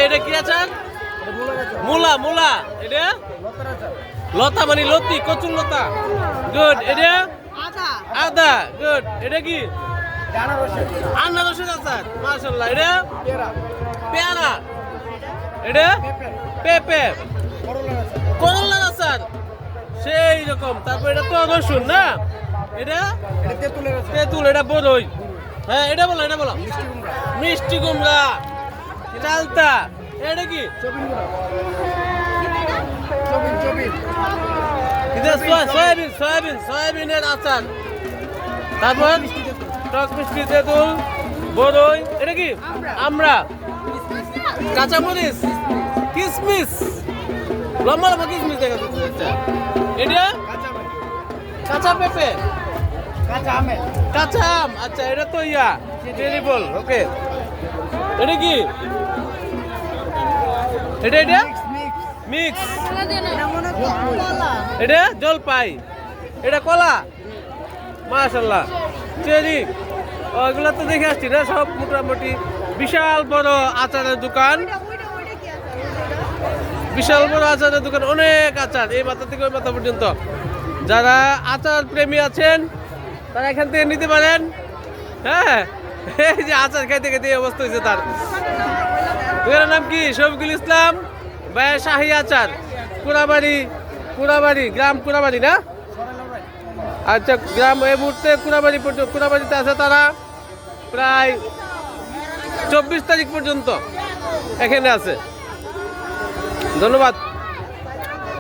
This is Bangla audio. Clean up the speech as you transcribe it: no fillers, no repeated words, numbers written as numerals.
এটা কি আচার? মূলা মূলা। এটা লতা মানে লতি, কচুর লতা। গুড। এটা আদা। গুড। এটা কি? আনারসের আচার। মাশাআল্লাহ। এটা পেয়ারা। এটা পেঁপে। করলার আচার সেই রকম। তারপর এটা তো রসুন না, এটা তেঁতুল। এটা বড়ই। হ্যাঁ এটা বলো, এটা বলো। মিষ্টি কুমড়া। এটা আলতা। এটা কি? সয়াবিন সয়াবিন সয়াবিনের আচার। তারপর টক মিষ্টি, তেঁতুল, বড়ই। এটা কি? আমরা। কাঁচামরিচ, কিসমিস, লম্বা লম্বা কিসমিস দেখা যাচ্ছে। এটা কাঁচা পেঁপে, কাঁচা আম। আচ্ছা এটা তো ইয়া টেরিবল। ওকে। এটা কি? এটা এটা মিক্স। এটা জলপাই। এটা কলা। মাশাআল্লাহ। চেরি। ওইগুলো তো দেখে আসছি না সব মোটামুটি। বিশাল বড় আচারের দোকান, বিশাল বড় আচারের দোকান। অনেক আচার এই মাথা থেকে ওই মাথা পর্যন্ত। যারা আচার প্রেমী আছেন তারা এখান থেকে নিতে পারেন। হ্যাঁ এই যে আচার খাইতে খাইতে এই অবস্থা হয়েছে তার। দোকানের নাম কি? শফিকুল ইসলাম ভাইয়া শাহী আচার। কুড়াবাড়ি, কুড়াবাড়ি গ্রাম, কুড়াবাড়ি না? আচ্ছা গ্রাম। এই মুহূর্তে কুড়াবাড়ি পর্যন্ত, কুড়াবাড়িতে আছে তারা প্রায় 24 তারিখ পর্যন্ত এখানে আছে। ধন্যবাদ।